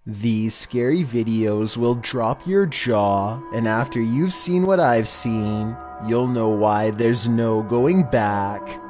These scary videos will drop your jaw, and after you've seen what I've seen, you'll know why there's no going back.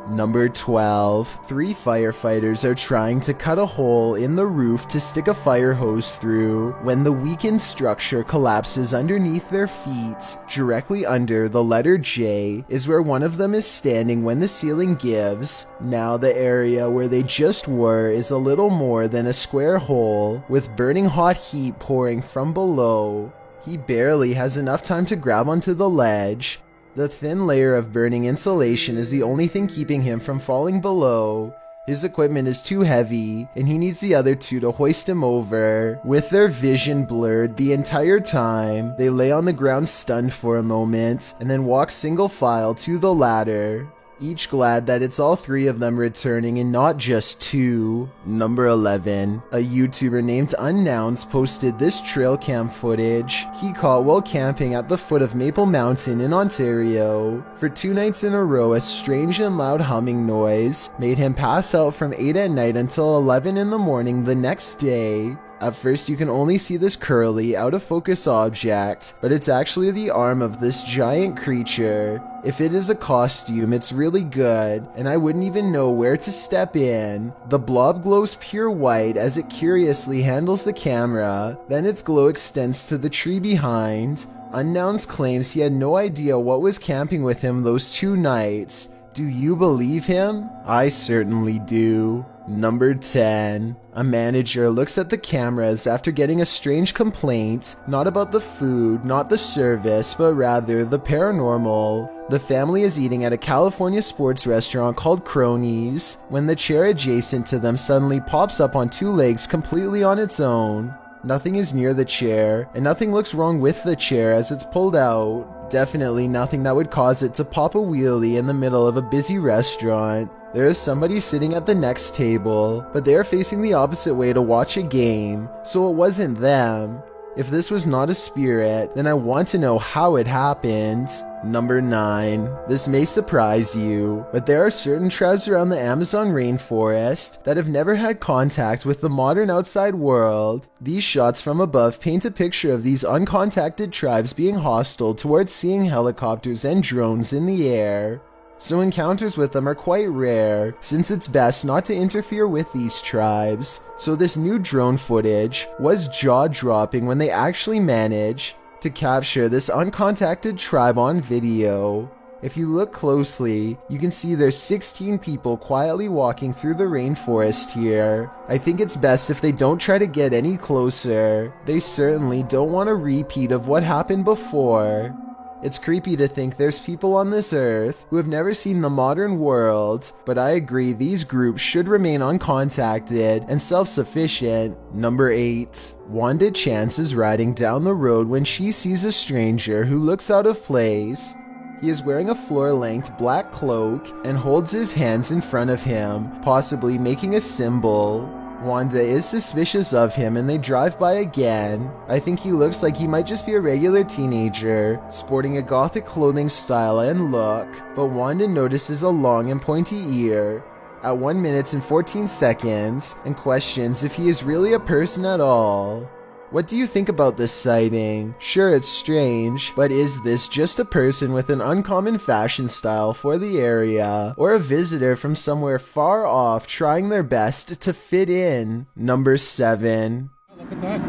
Number 12. 3 firefighters are trying to cut a hole in the roof to stick a fire hose through when the weakened structure collapses underneath their feet. Directly under the letter J is where one of them is standing when the ceiling gives. Now the area where they just were is a little more than a square hole, with burning hot heat pouring from below. He barely has enough time to grab onto the ledge. The thin layer of burning insulation is the only thing keeping him from falling below. His equipment is too heavy, and he needs the other two to hoist him over. With their vision blurred the entire time, they lay on the ground stunned for a moment, and then walk single file to the ladder, each glad that it's all 3 of them returning and not just 2. Number 11. A YouTuber named Unnouns posted this trail cam footage he caught while camping at the foot of Maple Mountain in Ontario. For 2 nights in a row, a strange and loud humming noise made him pass out from 8 at night until 11 in the morning the next day. At first you can only see this curly, out of focus object, but it's actually the arm of this giant creature. If it is a costume, it's really good, and I wouldn't even know where to step in. The blob glows pure white as it curiously handles the camera, then its glow extends to the tree behind. Unknowns claims he had no idea what was camping with him those 2 nights. Do you believe him? I certainly do. Number 10. A manager looks at the cameras after getting a strange complaint, not about the food, not the service, but rather the paranormal. The family is eating at a California sports restaurant called Cronies, when the chair adjacent to them suddenly pops up on 2 legs completely on its own. Nothing is near the chair, and nothing looks wrong with the chair as it's pulled out. Definitely nothing that would cause it to pop a wheelie in the middle of a busy restaurant. There is somebody sitting at the next table, but they are facing the opposite way to watch a game, so it wasn't them. If this was not a spirit, then I want to know how it happened. Number 9. This may surprise you, but there are certain tribes around the Amazon rainforest that have never had contact with the modern outside world. These shots from above paint a picture of these uncontacted tribes being hostile towards seeing helicopters and drones in the air. So encounters with them are quite rare, since it's best not to interfere with these tribes. So this new drone footage was jaw-dropping when they actually managed to capture this uncontacted tribe on video. If you look closely, you can see there's 16 people quietly walking through the rainforest here. I think it's best if they don't try to get any closer. They certainly don't want a repeat of what happened before. It's creepy to think there's people on this earth who have never seen the modern world, but I agree these groups should remain uncontacted and self-sufficient. Number 8. Wanda Chance is riding down the road when she sees a stranger who looks out of place. He is wearing a floor-length black cloak and holds his hands in front of him, possibly making a symbol. Wanda is suspicious of him and they drive by again. I think he looks like he might just be a regular teenager, sporting a gothic clothing style and look, but Wanda notices a long and pointy ear at 1 minute and 14 seconds and questions if he is really a person at all. What do you think about this sighting? Sure, it's strange, but is this just a person with an uncommon fashion style for the area, or a visitor from somewhere far off trying their best to fit in? Number 7. Look at that.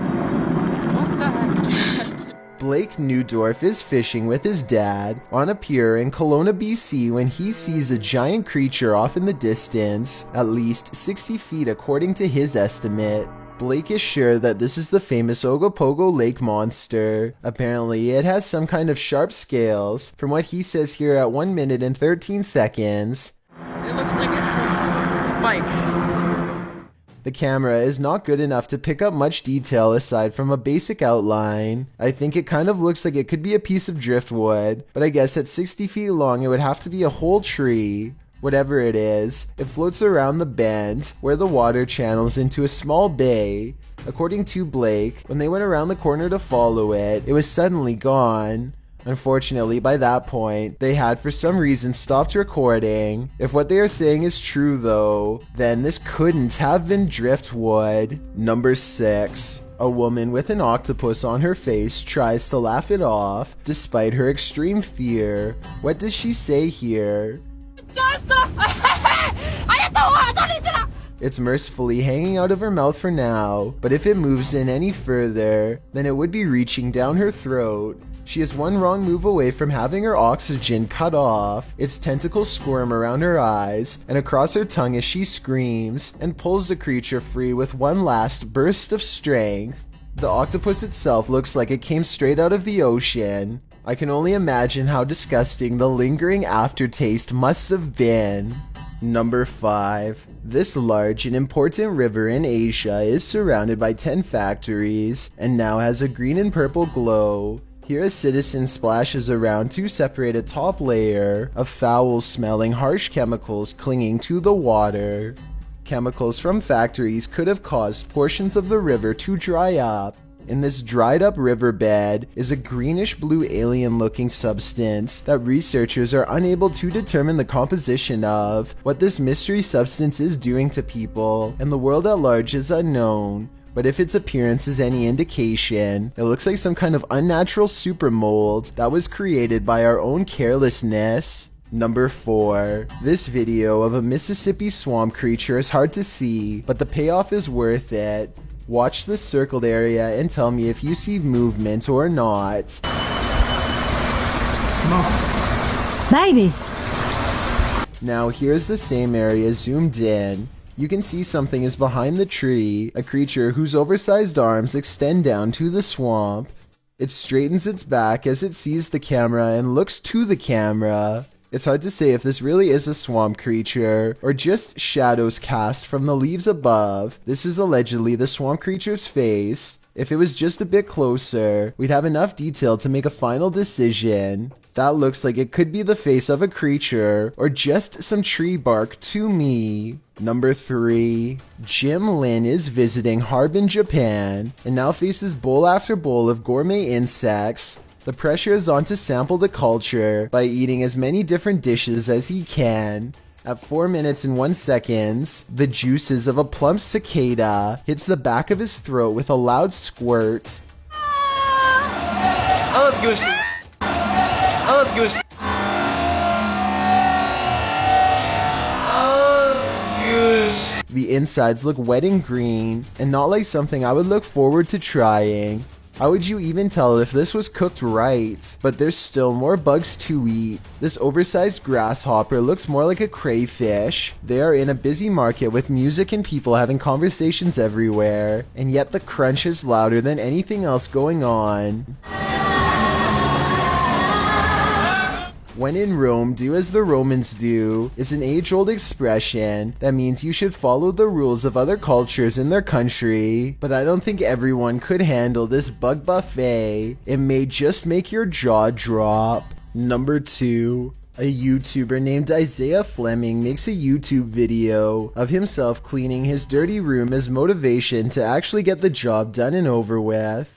What the heck? Blake Newdorf is fishing with his dad on a pier in Kelowna, BC when he sees a giant creature off in the distance, at least 60 feet according to his estimate. Blake is sure that this is the famous Ogopogo lake monster. Apparently, it has some kind of sharp scales, from what he says here at 1 minute and 13 seconds. It looks like it has spikes. The camera is not good enough to pick up much detail aside from a basic outline. I think it kind of looks like it could be a piece of driftwood, but I guess at 60 feet long it would have to be a whole tree. Whatever it is, it floats around the bend where the water channels into a small bay. According to Blake, when they went around the corner to follow it, it was suddenly gone. Unfortunately, by that point, they had for some reason stopped recording. If what they are saying is true though, then this couldn't have been driftwood. Number 6. A woman with an octopus on her face tries to laugh it off, despite her extreme fear. What does she say here? It's mercifully hanging out of her mouth for now, but if it moves in any further, then it would be reaching down her throat. She is one wrong move away from having her oxygen cut off. Its tentacles squirm around her eyes and across her tongue as she screams and pulls the creature free with one last burst of strength. The octopus itself looks like it came straight out of the ocean. I can only imagine how disgusting the lingering aftertaste must have been. Number 5. This large and important river in Asia is surrounded by 10 factories and now has a green and purple glow. Here a citizen splashes around to separate a top layer of foul-smelling harsh chemicals clinging to the water. Chemicals from factories could have caused portions of the river to dry up. In this dried up riverbed is a greenish-blue alien-looking substance that researchers are unable to determine the composition of. What this mystery substance is doing to people and the world at large is unknown. But if its appearance is any indication, it looks like some kind of unnatural super mold that was created by our own carelessness. Number 4. This video of a Mississippi swamp creature is hard to see, but the payoff is worth it. Watch the circled area and tell me if you see movement or not. Baby! Now here's the same area zoomed in. You can see something is behind the tree, a creature whose oversized arms extend down to the swamp. It straightens its back as it sees the camera and looks to the camera. It's hard to say if this really is a swamp creature or just shadows cast from the leaves above. This is allegedly the swamp creature's face. If it was just a bit closer, we'd have enough detail to make a final decision. That looks like it could be the face of a creature or just some tree bark to me. Number 3. Jim Lin is visiting Harbin, Japan, and now faces bowl after bowl of gourmet insects. The pressure is on to sample the culture by eating as many different dishes as he can. At 4 minutes and 1 second, the juices of a plump cicada hits the back of his throat with a loud squirt. Oh, it's gooshy. Oh, it's gooshy. The insides look wet and green, and not like something I would look forward to trying. How would you even tell if this was cooked right? But there's still more bugs to eat. This oversized grasshopper looks more like a crayfish. They are in a busy market with music and people having conversations everywhere, and yet the crunch is louder than anything else going on. When in Rome, do as the Romans do is an age-old expression that means you should follow the rules of other cultures in their country, but I don't think everyone could handle this bug buffet. It may just make your jaw drop. Number 2. A YouTuber named Isaiah Fleming makes a YouTube video of himself cleaning his dirty room as motivation to actually get the job done and over with.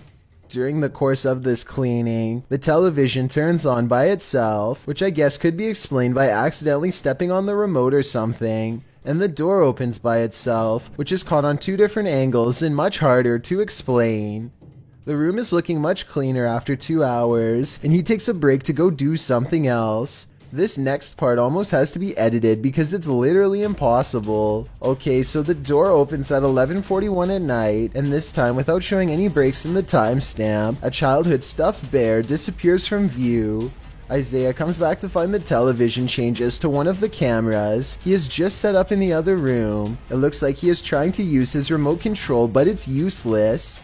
During the course of this cleaning, the television turns on by itself, which I guess could be explained by accidentally stepping on the remote or something, and the door opens by itself, which is caught on 2 different angles and much harder to explain. The room is looking much cleaner after 2 hours, and he takes a break to go do something else. This next part almost has to be edited because it's literally impossible. Okay, so the door opens at 11:41 at night, and this time, without showing any breaks in the timestamp, a childhood stuffed bear disappears from view. Isaiah comes back to find the television changes to one of the cameras he has just set up in the other room. It looks like he is trying to use his remote control, but it's useless.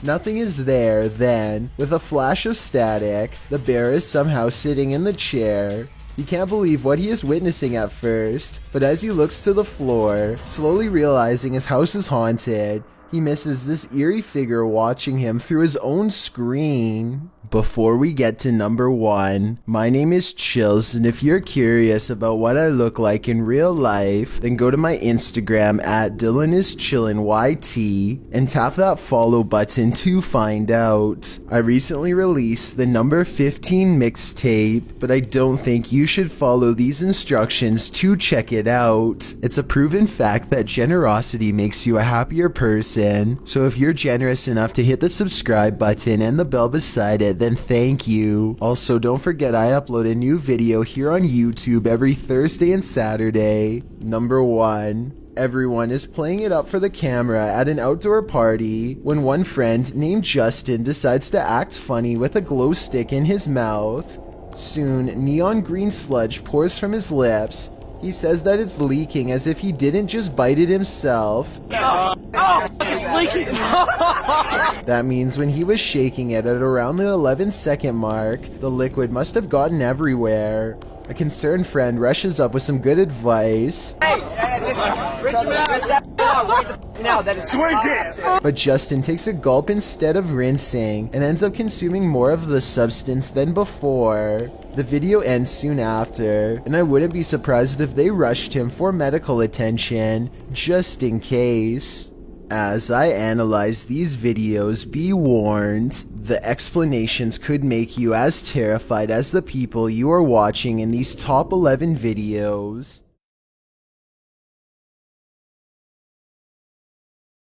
Nothing is there, then, with a flash of static, the bear is somehow sitting in the chair. He can't believe what he is witnessing at first, but as he looks to the floor, slowly realizing his house is haunted, He misses this eerie figure watching him through his own screen. Before we get to number 1, my name is Chills, and if you're curious about what I look like in real life, then go to my Instagram at DylanIsChillinYT and tap that follow button to find out. I recently released the number 15 mixtape, but I don't think you should follow these instructions to check it out. It's a proven fact that generosity makes you a happier person, so if you're generous enough to hit the subscribe button and the bell beside it, then thank you. Also, don't forget I upload a new video here on YouTube every Thursday and Saturday. Number 1. Everyone is playing it up for the camera at an outdoor party when one friend named Justin decides to act funny with a glow stick in his mouth. Soon, neon green sludge pours from his lips. He says that it's leaking as if he didn't just bite it himself. It's leaking! That means when he was shaking it at around the 11-second mark, the liquid must have gotten everywhere. A concerned friend rushes up with some good advice. But Justin takes a gulp instead of rinsing and ends up consuming more of the substance than before. The video ends soon after, and I wouldn't be surprised if they rushed him for medical attention, just in case. As I analyze these videos, be warned, the explanations could make you as terrified as the people you are watching in these top 11 videos.